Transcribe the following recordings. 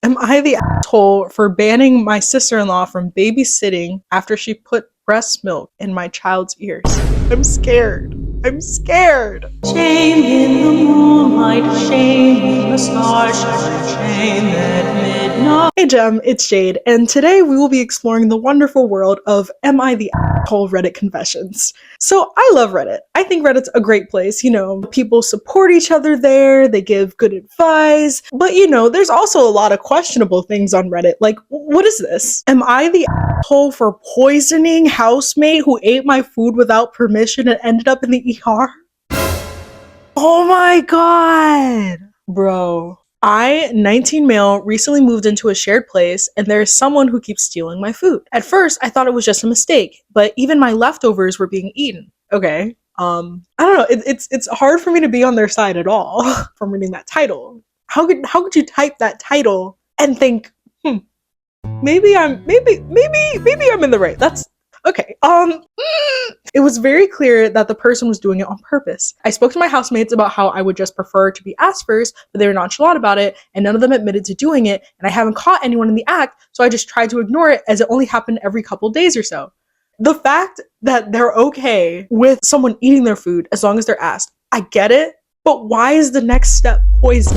Am I the asshole for banning my sister-in-law from babysitting after she put breast milk in my child's ears? I'm scared. I'm scared. Shame in the moonlight, shame in the stars, shame at midnight. Hey Jem, it's Jade, and today we will be exploring the wonderful world of Am I the Asshole Reddit Confessions. So I love Reddit. I think Reddit's a great place. People support each other there, they give good advice, but there's also a lot of questionable things on Reddit. Like, what is this? Am I the asshole for poisoning housemate who ate my food without permission and ended up in the ER? Oh my god! Bro. I, 19 male, recently moved into a shared place and there is someone who keeps stealing my food. At first, I thought it was just a mistake, but even my leftovers were being eaten. Okay. I don't know. It's hard for me to be on their side at all from reading that title. How could you type that title and think, maybe I'm in the right. That's okay. It was very clear that the person was doing it on purpose. I spoke to my housemates about how I would just prefer to be asked first, but they were nonchalant about it, and none of them admitted to doing it, and I haven't caught anyone in the act, so I just tried to ignore it as it only happened every couple days or so. The fact that they're okay with someone eating their food as long as they're asked, I get it, but why is the next step poison?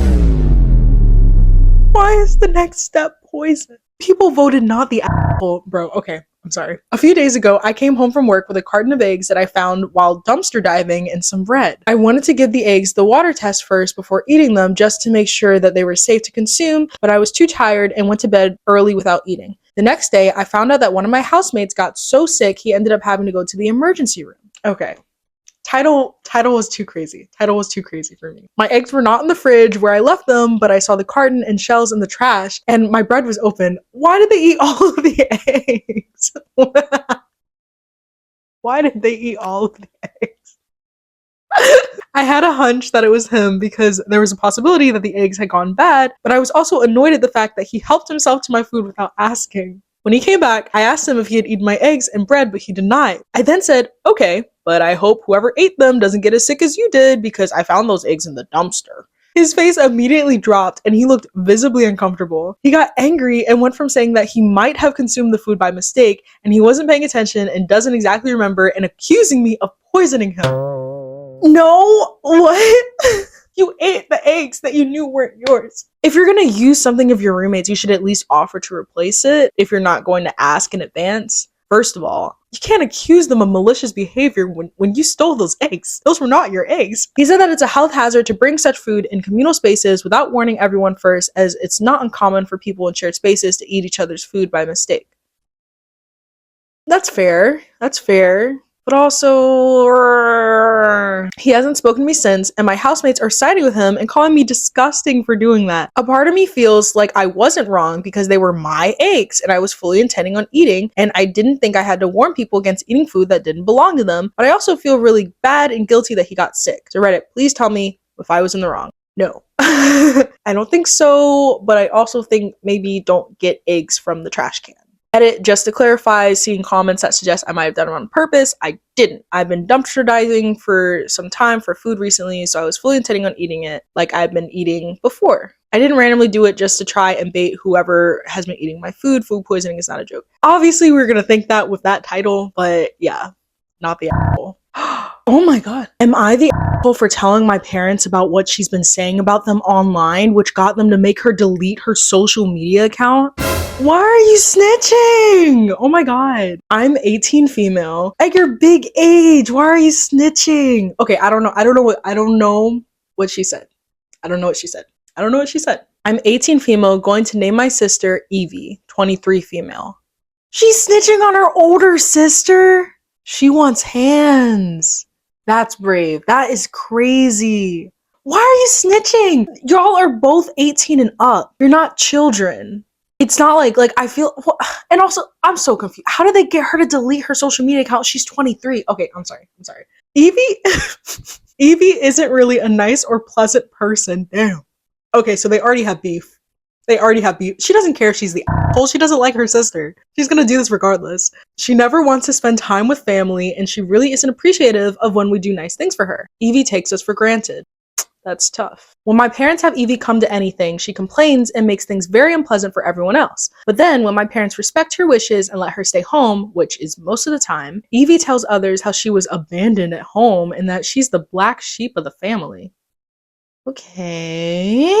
Why is the next step poison? People voted not the asshole, bro. Okay, I'm sorry. A few days ago, I came home from work with a carton of eggs that I found while dumpster diving and some bread. I wanted to give the eggs the water test first before eating them just to make sure that they were safe to consume, but I was too tired and went to bed early without eating. The next day, I found out that one of my housemates got so sick he ended up having to go to the emergency room. Okay. Title was too crazy. Title was too crazy for me. My eggs were not in the fridge where I left them, but I saw the carton and shells in the trash, and my bread was open. Why did they eat all of the eggs? Why did they eat all of the eggs? I had a hunch that it was him because there was a possibility that the eggs had gone bad, but I was also annoyed at the fact that he helped himself to my food without asking. When he came back, I asked him if he had eaten my eggs and bread, but he denied. I then said, okay, but I hope whoever ate them doesn't get as sick as you did because I found those eggs in the dumpster. His face immediately dropped and he looked visibly uncomfortable. He got angry and went from saying that he might have consumed the food by mistake and he wasn't paying attention and doesn't exactly remember and accusing me of poisoning him. No, what? You ate the eggs that you knew weren't yours. If you're gonna use something of your roommate's, you should at least offer to replace it if you're not going to ask in advance. First of all, you can't accuse them of malicious behavior when you stole those eggs. Those were not your eggs. He said that it's a health hazard to bring such food in communal spaces without warning everyone first, as it's not uncommon for people in shared spaces to eat each other's food by mistake. That's fair. That's fair. But also, he hasn't spoken to me since, and my housemates are siding with him and calling me disgusting for doing that. A part of me feels like I wasn't wrong because they were my eggs and I was fully intending on eating, and I didn't think I had to warn people against eating food that didn't belong to them, but I also feel really bad and guilty that he got sick. So Reddit, please tell me if I was in the wrong. No. I don't think so, but I also think maybe don't get eggs from the trash can. Edit, just to clarify, seeing comments that suggest I might have done it on purpose, I didn't. I've been dumpster diving for some time for food recently, so I was fully intending on eating it like I've been eating before. I didn't randomly do it just to try and bait whoever has been eating my food. Food poisoning is not a joke. Obviously, we're gonna think that with that title, but yeah, not the asshole. Oh my god. Am I the asshole for telling my parents about what she's been saying about them online, which got them to make her delete her social media account? Why are you snitching? Oh my god. I'm 18 female. At your big age, why are you snitching? Okay, I don't know what she said. I don't know what she said. I'm 18 female, going to name my sister Evie, 23 female. She's snitching on her older sister? She wants hands. That's brave. That is crazy. Why are you snitching? Y'all are both 18 and up. You're not children. It's not like I feel, and also I'm so confused. How did they get her to delete her social media account? She's 23. Okay, I'm sorry. Evie isn't really a nice or pleasant person. Damn. Okay, so they already have beef. She doesn't care if she's the asshole. She doesn't like her sister. She's gonna do this regardless. She never wants to spend time with family, and she really isn't appreciative of when we do nice things for her. Evie takes us for granted. That's tough. When my parents have Evie come to anything, she complains and makes things very unpleasant for everyone else. But then, when my parents respect her wishes and let her stay home, which is most of the time, Evie tells others how she was abandoned at home and that she's the black sheep of the family. Okay,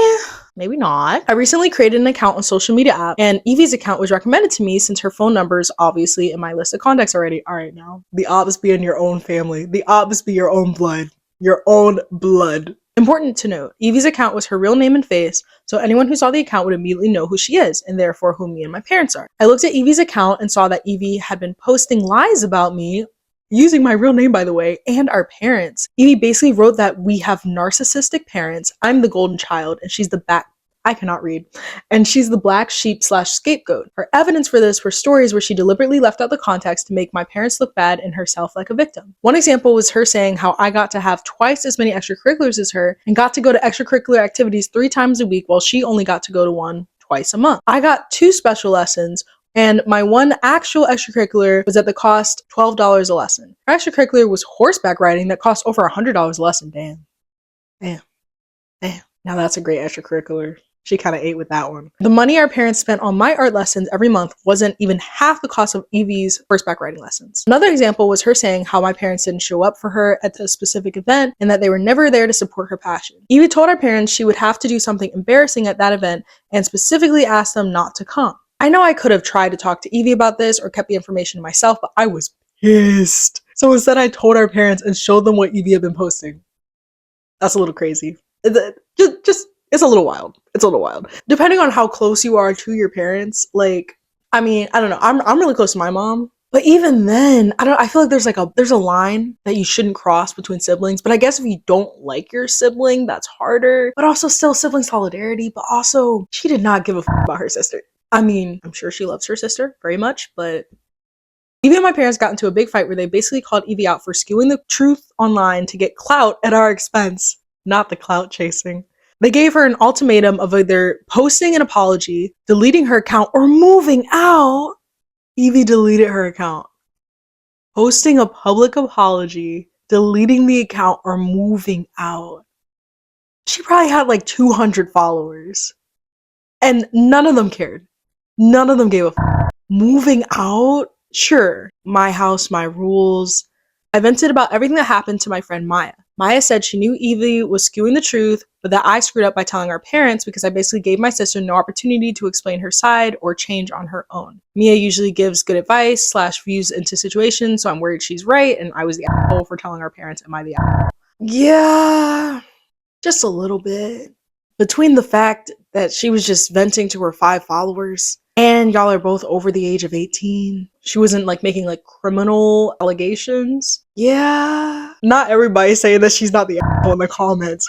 maybe not. I recently created an account on social media app, and Evie's account was recommended to me since her phone number is obviously in my list of contacts already. All right, now the obs be in your own family. The obs be your own blood. Your own blood. Important to note, Evie's account was her real name and face, so anyone who saw the account would immediately know who she is, and therefore who me and my parents are. I looked at Evie's account and saw that Evie had been posting lies about me, using my real name, by the way, and our parents. Evie basically wrote that we have narcissistic parents, I'm the golden child, and she's the I cannot read. And she's the black sheep / scapegoat. Her evidence for this were stories where she deliberately left out the context to make my parents look bad and herself like a victim. One example was her saying how I got to have twice as many extracurriculars as her and got to go to extracurricular activities 3 times a week while she only got to go to one twice a month. I got 2 special lessons, and my one actual extracurricular was at the cost $12 a lesson. Her extracurricular was horseback riding that cost over $100 a lesson. Damn. Now that's a great extracurricular. She kind of ate with that one. The money our parents spent on my art lessons every month wasn't even half the cost of Evie's horseback riding lessons. Another example was her saying how my parents didn't show up for her at a specific event and that they were never there to support her passion. Evie told our parents she would have to do something embarrassing at that event and specifically asked them not to come. I know I could have tried to talk to Evie about this or kept the information to myself, but I was pissed. So instead I told our parents and showed them what Evie had been posting. That's a little crazy. It's a little wild. It's a little wild. Depending on how close you are to your parents, like, I mean, I don't know. I'm really close to my mom. But even then, I feel like there's a line that you shouldn't cross between siblings. But I guess if you don't like your sibling, that's harder. But also still sibling solidarity. But also, she did not give a fuck about her sister. I mean, I'm sure she loves her sister very much, but Evie and my parents got into a big fight where they basically called Evie out for skewing the truth online to get clout at our expense. Not the clout chasing. They gave her an ultimatum of either posting an apology, deleting her account, or moving out. Evie deleted her account. Posting a public apology, deleting the account, or moving out. She probably had like 200 followers. And none of them cared. None of them gave a f***. Moving out? Sure. My house, my rules. I vented about everything that happened to my friend Maya. Maya said she knew Evie was skewing the truth, but that I screwed up by telling our parents because I basically gave my sister no opportunity to explain her side or change on her own. Mia usually gives good advice / views into situations, so I'm worried she's right and I was the asshole for telling our parents. Am I the asshole? Yeah, just a little bit. Between the fact that she was just venting to her 5 followers and y'all are both over the age of 18. She wasn't like making like criminal allegations. Yeah. Not everybody saying that she's not the asshole in the comments.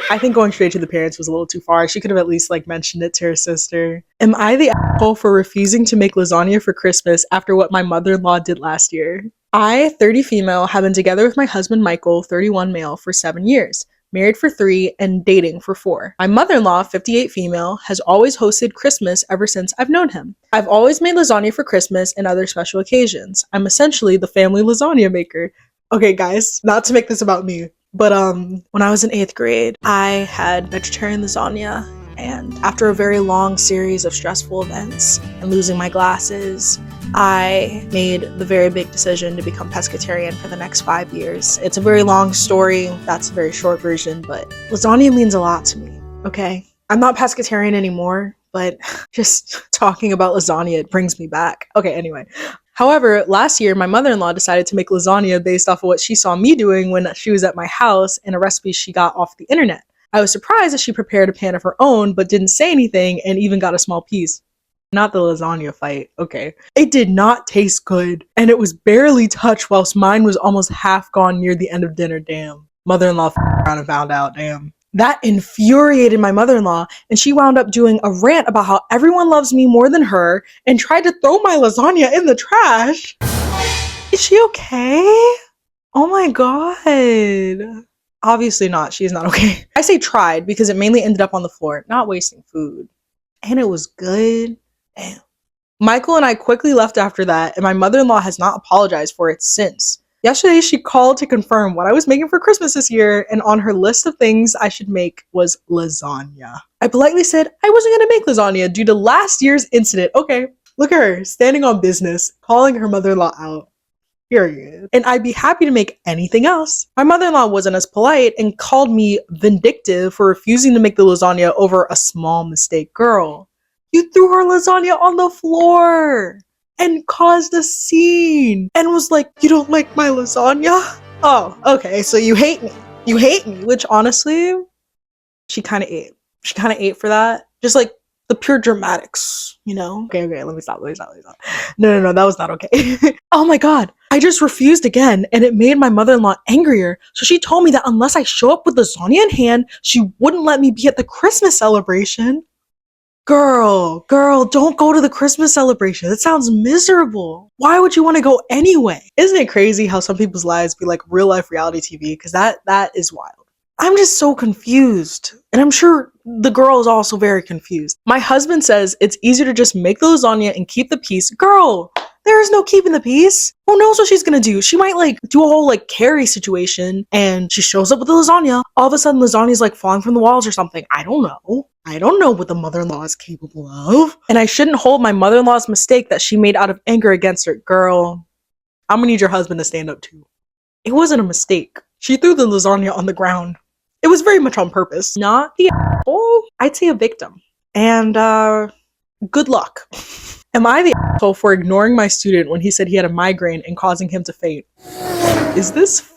I think going straight to the parents was a little too far. She could have at least like mentioned it to her sister. Am I the asshole for refusing to make lasagna for Christmas after what my mother-in-law did last year? I, 30 female, have been together with my husband Michael, 31 male, for 7 years. Married for 3, and dating for 4. My mother-in-law, 58 female, has always hosted Christmas ever since I've known him. I've always made lasagna for Christmas and other special occasions. I'm essentially the family lasagna maker. Okay, guys, not to make this about me, but when I was in 8th grade, I had vegetarian lasagna, and after a very long series of stressful events and losing my glasses, I made the very big decision to become pescatarian for the next 5 years. It's a very long story. That's a very short version, but lasagna means a lot to me, okay? I'm not pescatarian anymore, but just talking about lasagna, it brings me back. Okay, anyway. However, last year, my mother-in-law decided to make lasagna based off of what she saw me doing when she was at my house and a recipe she got off the internet. I was surprised that she prepared a pan of her own, but didn't say anything and even got a small piece. Not the lasagna fight, okay. It did not taste good, and it was barely touched whilst mine was almost half gone near the end of dinner, damn. Mother-in-law around and found out, damn. That infuriated my mother-in-law, and she wound up doing a rant about how everyone loves me more than her and tried to throw my lasagna in the trash. Is she okay? Oh my god. Obviously not, she's not okay. I say tried because it mainly ended up on the floor, not wasting food. And it was good. Damn. Michael and I quickly left after that, and my mother-in-law has not apologized for it since. Yesterday, she called to confirm what I was making for Christmas this year, and on her list of things I should make was lasagna. I politely said I wasn't gonna make lasagna due to last year's incident. Okay, look at her, standing on business, calling her mother-in-law out. Period. And I'd be happy to make anything else. My mother-in-law wasn't as polite and called me vindictive for refusing to make the lasagna over a small mistake. Girl, you threw her lasagna on the floor and caused a scene and was like, you don't like my lasagna? Oh, okay, so you hate me. You hate me, which honestly, she kind of ate. She kind of ate for that. Just like the pure dramatics, you know? Okay, let me stop. No, that was not okay. Oh my god, I just refused again, and it made my mother-in-law angrier. So she told me that unless I show up with lasagna in hand, she wouldn't let me be at the Christmas celebration. Girl, don't go to the Christmas celebration. That sounds miserable. Why would you want to go anyway? Isn't it crazy how some people's lives be like real life reality TV? Because that is wild. I'm just so confused. And I'm sure the girl is also very confused. My husband says it's easier to just make the lasagna and keep the peace. Girl, there is no keeping the peace. Who knows what she's gonna do? She might like do a whole like Carrie situation and she shows up with the lasagna. All of a sudden lasagna's like falling from the walls or something. I don't know. I don't know what the mother-in-law is capable of. And I shouldn't hold my mother-in-law's mistake that she made out of anger against her. Girl, I'm gonna need your husband to stand up too. It wasn't a mistake. She threw the lasagna on the ground. It was very much on purpose. Not the asshole. I'd say a victim. And good luck. Am I the asshole for ignoring my student when he said he had a migraine and causing him to faint? Is this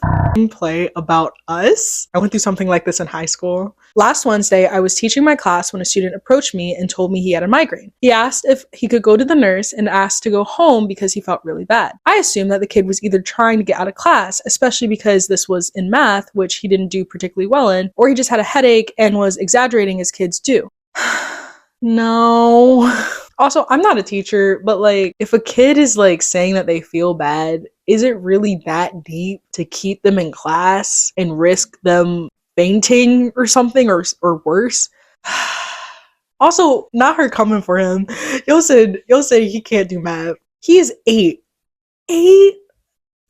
play about us? I went through something like this in high school. Last Wednesday, I was teaching my class when a student approached me and told me he had a migraine. He asked if he could go to the nurse and asked to go home because he felt really bad. I assumed that the kid was either trying to get out of class, especially because this was in math, which he didn't do particularly well in, or he just had a headache and was exaggerating as kids do. No. Also, I'm not a teacher, but like, if a kid is like saying that they feel bad, is it really that deep to keep them in class and risk them fainting or something or worse? Also, not her coming for him. You'll say he can't do math. He is 8. 8?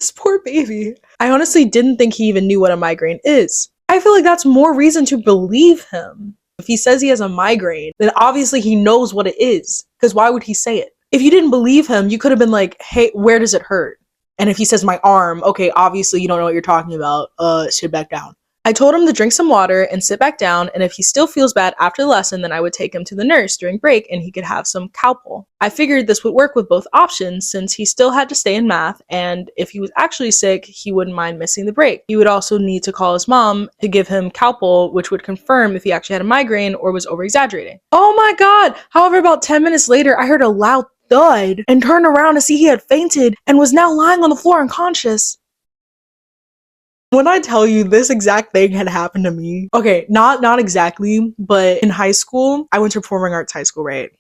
This poor baby. I honestly didn't think he even knew what a migraine is. I feel like that's more reason to believe him. If he says he has a migraine, then obviously he knows what it is. Because why would he say it? If you didn't believe him, you could have been like, hey, where does it hurt? And if he says my arm, okay, obviously you don't know what you're talking about. Sit back down. I told him to drink some water and sit back down, and if he still feels bad after the lesson, then I would take him to the nurse during break and he could have some Calpol. I figured this would work with both options since he still had to stay in math, and if he was actually sick, he wouldn't mind missing the break. He would also need to call his mom to give him Calpol, which would confirm if he actually had a migraine or was over-exaggerating. Oh my god! However, about 10 minutes later, I heard a loud thud and turned around to see he had fainted and was now lying on the floor unconscious. When I tell you this exact thing had happened to me, okay, not exactly, but in high school, I went to performing arts high school, right?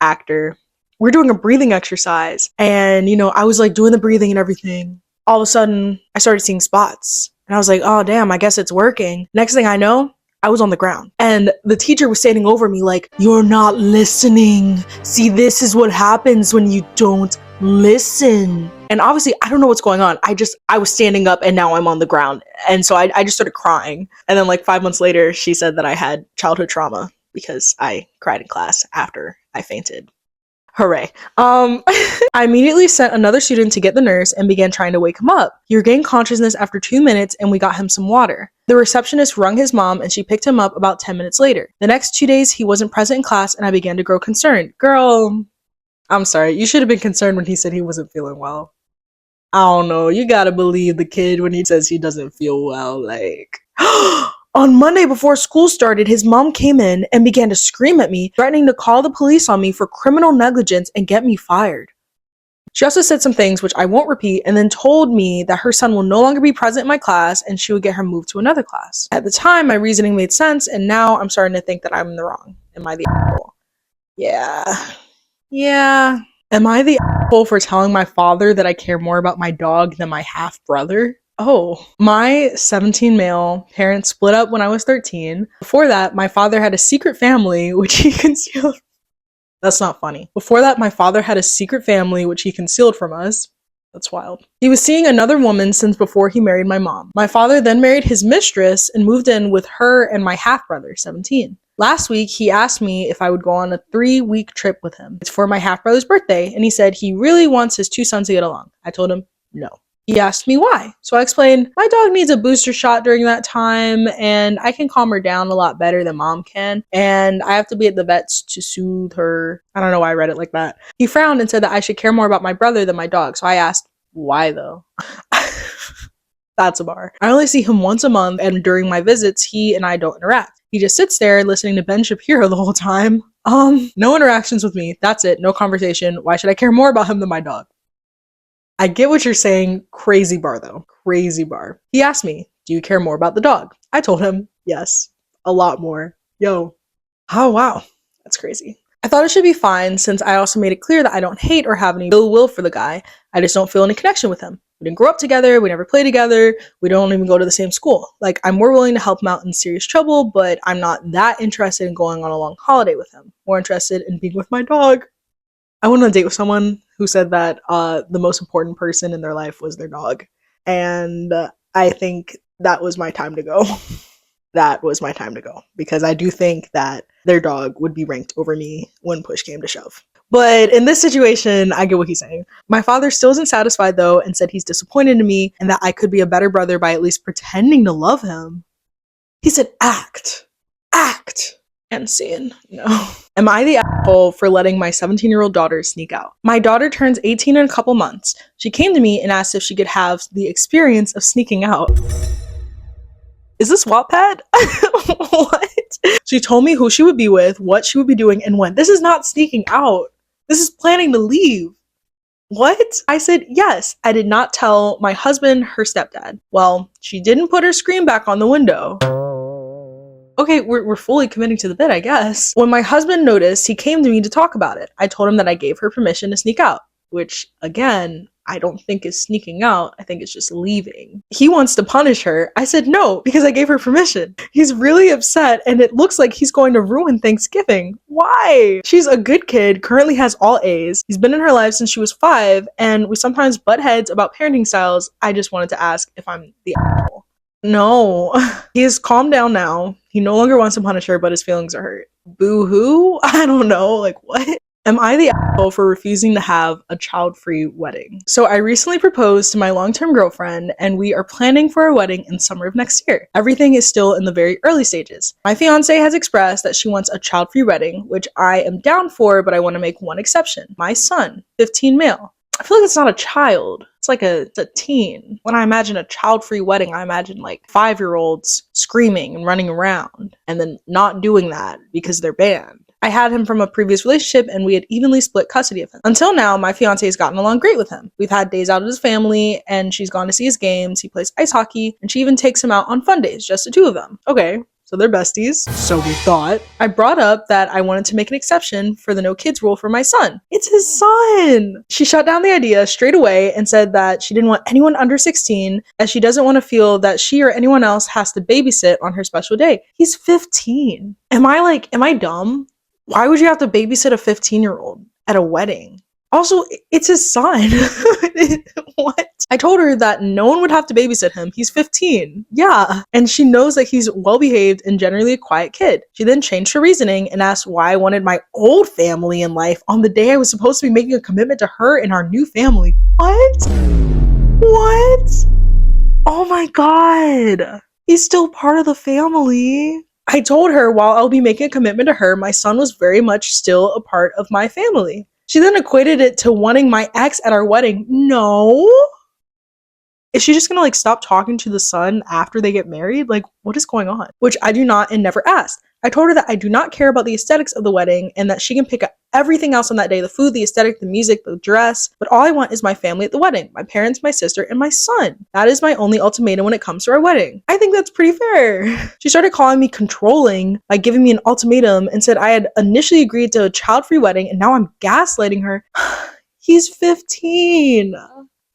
Actor. We're doing a breathing exercise, and I was like doing the breathing and everything. All of a sudden, I started seeing spots, and I was like, oh damn, I guess it's working. Next thing I know, I was on the ground, and the teacher was standing over me like, you're not listening. See, this is what happens when you don't listen. And obviously I don't know what's going on. I was standing up and now I'm on the ground. And so I just started crying. And then like 5 months later, she said that I had childhood trauma because I cried in class after I fainted. Hooray. I immediately sent another student to get the nurse and began trying to wake him up. He regained consciousness after 2 minutes and we got him some water. The receptionist rung his mom and she picked him up about 10 minutes later. The next 2 days, he wasn't present in class and I began to grow concerned. Girl, I'm sorry. You should have been concerned when he said he wasn't feeling well. I don't know. You gotta believe the kid when he says he doesn't feel well. Like, on Monday before school started, his mom came in and began to scream at me, threatening to call the police on me for criminal negligence and get me fired. She also said some things which I won't repeat and then told me that her son will no longer be present in my class and she would get her moved to another class. At the time, my reasoning made sense and now I'm starting to think that I'm in the wrong. Am I the asshole? Yeah. Am I the asshole for telling my father that I care more about my dog than my half-brother? Oh, my 17 male parents split up when I was 13. Before that, my father had a secret family which he concealed. That's not funny. Before that, my father had a secret family which he concealed from us. That's wild. He was seeing another woman since before he married my mom. My father then married his mistress and moved in with her and my half-brother, 17. Last week, he asked me if I would go on a 3-week trip with him. It's for my half-brother's birthday, and he said he really wants his two sons to get along. I told him no. He asked me why. So I explained, my dog needs a booster shot during that time, and I can calm her down a lot better than mom can, and I have to be at the vet's to soothe her. I don't know why I read it like that. He frowned and said that I should care more about my brother than my dog, so I asked, why though? That's a bar. I only see him once a month, and during my visits, he and I don't interact. He just sits there listening to Ben Shapiro the whole time. No interactions with me. That's it. No conversation. Why should I care more about him than my dog? I get what you're saying. Crazy bar though. Crazy bar. He asked me, do you care more about the dog? I told him, yes. A lot more. Yo. Oh wow. That's crazy. I thought it should be fine since I also made it clear that I don't hate or have any ill will for the guy. I just don't feel any connection with him. We didn't grow up together. We never play together. We don't even go to the same school. Like, I'm more willing to help him out in serious trouble, but I'm not that interested in going on a long holiday with him. More interested in being with my dog. I went on a date with someone who said that the most important person in their life was their dog. And I think that was my time to go. That was my time to go. Because I do think that their dog would be ranked over me when push came to shove. But in this situation, I get what he's saying. My father still isn't satisfied though and said he's disappointed in me and that I could be a better brother by at least pretending to love him. He said act. Act. And sin. No. Am I the asshole for letting my 17-year-old daughter sneak out? My daughter turns 18 in a couple months. She came to me and asked if she could have the experience of sneaking out. Is this Wattpad? What? She told me who she would be with, what she would be doing, and when. This is not sneaking out. This is planning to leave. What? I said, yes. I did not tell my husband, her stepdad. Well, she didn't put her screen back on the window. Okay, we're fully committing to the bit, I guess. When my husband noticed, he came to me to talk about it. I told him that I gave her permission to sneak out, which, again, I don't think is sneaking out. I think it's just leaving. He wants to punish her. I said no, because I gave her permission. He's really upset, and it looks like he's going to ruin Thanksgiving. Why? She's a good kid, currently has all A's. He's been in her life since she was 5, and we sometimes butt heads about parenting styles. I just wanted to ask if I'm the asshole. No. He has calmed down now. He no longer wants to punish her, but his feelings are hurt. Boo-hoo? I don't know. Like, what? Am I the asshole for refusing to have a child-free wedding? So I recently proposed to my long-term girlfriend, and we are planning for a wedding in summer of next year. Everything is still in the very early stages. My fiance has expressed that she wants a child-free wedding, which I am down for, but I want to make one exception. My son, 15 male. I feel like it's not a child. It's like it's a teen. When I imagine a child-free wedding, I imagine like 5-year-olds screaming and running around and then not doing that because they're banned. I had him from a previous relationship and we had evenly split custody of him. Until now, my fiance has gotten along great with him. We've had days out with his family and she's gone to see his games. He plays ice hockey and she even takes him out on fun days, just the two of them. Okay. So they're besties. So we thought. I brought up that I wanted to make an exception for the no kids rule for my son. It's his son. She shut down the idea straight away and said that she didn't want anyone under 16 as she doesn't want to feel that she or anyone else has to babysit on her special day. He's 15. Am I dumb? Why would you have to babysit a 15-year-old at a wedding? Also, it's his son. What? I told her that no one would have to babysit him. He's 15. Yeah. And she knows that he's well-behaved and generally a quiet kid. She then changed her reasoning and asked why I wanted my old family in life on the day I was supposed to be making a commitment to her and our new family. What? What? Oh my God. He's still part of the family. I told her while I'll be making a commitment to her, my son was very much still a part of my family. She then equated it to wanting my ex at our wedding. No. Is she just gonna like stop talking to the son after they get married? Like, what is going on? Which I do not and never asked. I told her that I do not care about the aesthetics of the wedding and that she can pick up everything else on that day, the food, the aesthetic, the music, the dress, but all I want is my family at the wedding, my parents, my sister, and my son. That is my only ultimatum when it comes to our wedding. I think that's pretty fair. She started calling me controlling by giving me an ultimatum and said I had initially agreed to a child-free wedding and now I'm gaslighting her. He's 15.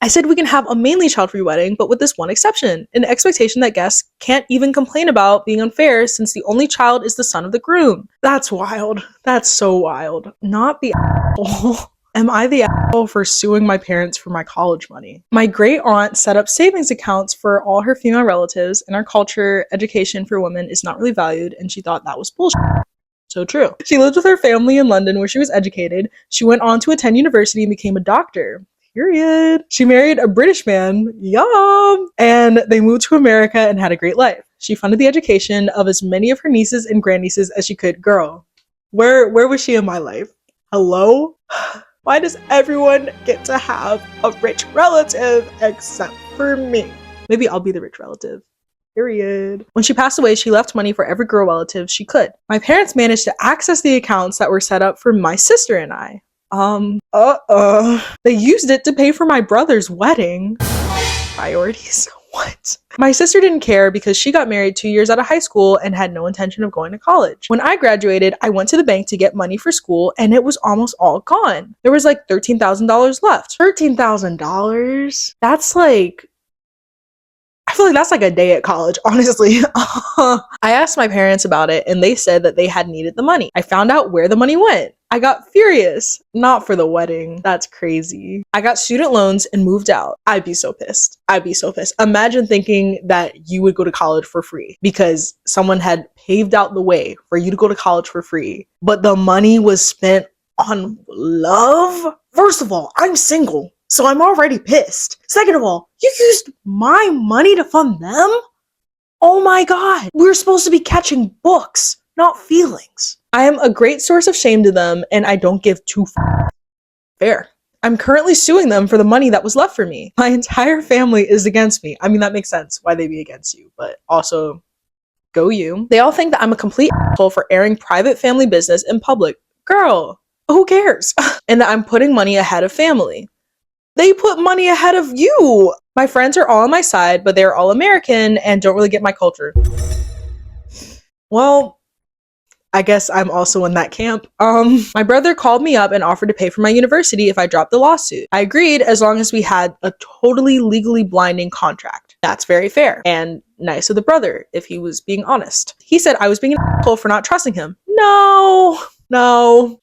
I said we can have a mainly child-free wedding, but with this one exception, an expectation that guests can't even complain about being unfair since the only child is the son of the groom. That's wild. That's so wild. Not the asshole. Am I the asshole for suing my parents for my college money? My great aunt set up savings accounts for all her female relatives. In our culture, education for women is not really valued, and she thought that was bullshit. So true. She lived with her family in London where she was educated. She went on to attend university and became a doctor. Period. She married a British man. Yum! And they moved to America and had a great life. She funded the education of as many of her nieces and grandnieces as she could. Girl, where was she in my life? Hello? Why does everyone get to have a rich relative except for me? Maybe I'll be the rich relative. Period. When she passed away, she left money for every girl relative she could. My parents managed to access the accounts that were set up for my sister and I. They used it to pay for my brother's wedding. Priorities? What? My sister didn't care because she got married 2 years out of high school and had no intention of going to college. When I graduated, I went to the bank to get money for school and it was almost all gone. There was like $13,000 left. $13,000? That's like, I feel like that's like a day at college, honestly. I asked my parents about it and they said that they had needed the money. I found out where the money went. I got furious. Not for the wedding. That's crazy. I got student loans and moved out. I'd be so pissed. I'd be so pissed. Imagine thinking that you would go to college for free because someone had paved out the way for you to go to college for free, but the money was spent on love? First of all, I'm single, so I'm already pissed. Second of all, you used my money to fund them? Oh my god. We're supposed to be catching books, not feelings. I am a great source of shame to them, and I don't give two fair. I'm currently suing them for the money that was left for me. My entire family is against me. I mean, that makes sense why they'd be against you, but also, go you. They all think that I'm a complete asshole for airing private family business in public. Girl, who cares? And that I'm putting money ahead of family. They put money ahead of you. My friends are all on my side, but they're all American and don't really get my culture. Well, I guess I'm also in that camp. My brother called me up and offered to pay for my university if I dropped the lawsuit. I agreed as long as we had a totally legally blinding contract. That's very fair and nice of the brother if he was being honest. He said I was being an asshole for not trusting him. No,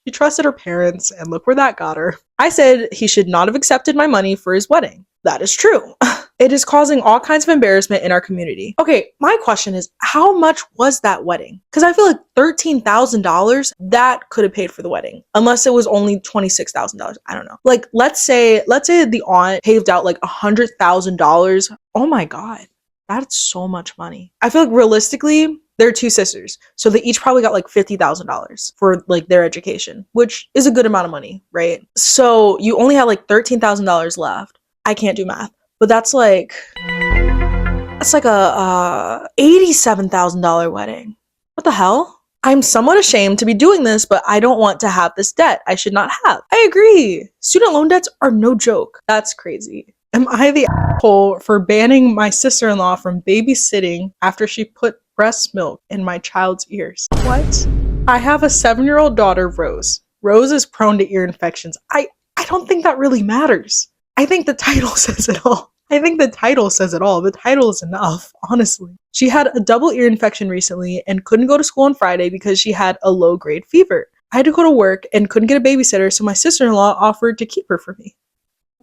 she trusted her parents and look where that got her. I said he should not have accepted my money for his wedding. That is true. It is causing all kinds of embarrassment in our community. Okay, my question is, how much was that wedding? Because I feel like $13,000, that could have paid for the wedding. Unless it was only $26,000. I don't know. Like, let's say the aunt paved out like $100,000. Oh my God, that's so much money. I feel like realistically, they're two sisters. So they each probably got like $50,000 for like their education, which is a good amount of money, right? So you only had like $13,000 left. I can't do math. But that's like a $87,000 wedding. What the hell? I'm somewhat ashamed to be doing this, but I don't want to have this debt I should not have. I agree. Student loan debts are no joke. That's crazy. Am I the asshole for banning my sister-in-law from babysitting after she put breast milk in my child's ears? What? I have a 7-year-old daughter, Rose. Rose is prone to ear infections. I don't think that really matters. I think the title says it all. The title is enough, honestly. She had a double ear infection recently and couldn't go to school on Friday because she had a low-grade fever. I had to go to work and couldn't get a babysitter, so my sister-in-law offered to keep her for me.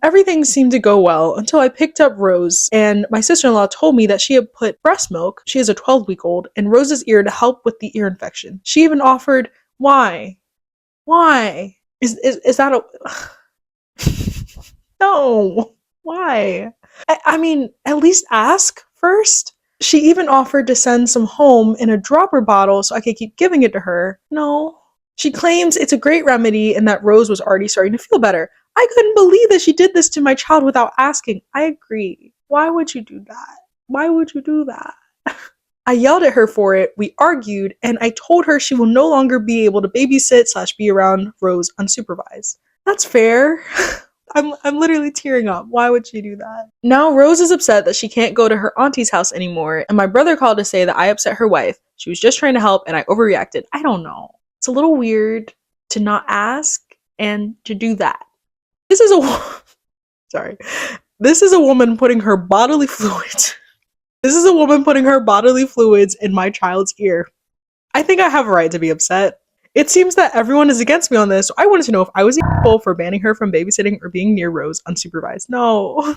Everything seemed to go well until I picked up Rose, and my sister-in-law told me that she had put breast milk, she is a 12-week-old, in Rose's ear to help with the ear infection. She even offered, why? Is that a... No, why? I mean, at least ask first. She even offered to send some home in a dropper bottle so I could keep giving it to her. No. She claims it's a great remedy and that Rose was already starting to feel better. I couldn't believe that she did this to my child without asking. I agree. Why would you do that? I yelled at her for it, we argued, and I told her she will no longer be able to babysit/be around Rose unsupervised. That's fair. I'm literally tearing up. Why would she do that? Now Rose is upset that she can't go to her auntie's house anymore, and my brother called to say that I upset her wife. She was just trying to help and I overreacted. I don't know. It's a little weird to not ask and to do that. This is a woman putting her bodily fluids. In my child's ear. I think I have a right to be upset. It seems that everyone is against me on this, so I wanted to know if I was evil for banning her from babysitting or being near Rose unsupervised. No.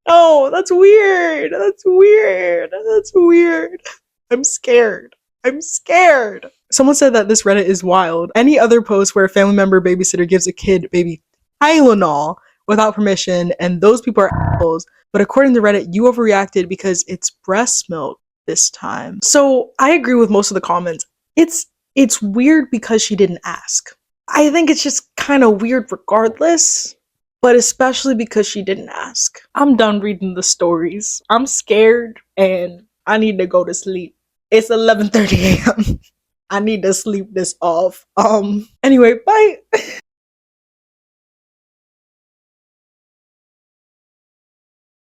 No, that's weird. That's weird. That's weird. I'm scared. I'm scared. Someone said that this Reddit is wild. Any other post where a family member babysitter gives a kid baby Tylenol without permission and those people are assholes. But according to Reddit, you overreacted because it's breast milk this time. So I agree with most of the comments. It's weird because she didn't ask. I think it's just kind of weird regardless, but especially because she didn't ask. I'm done reading the stories. I'm scared and I need to go to sleep. It's 11:30 a.m. I need to sleep this off. Anyway, bye.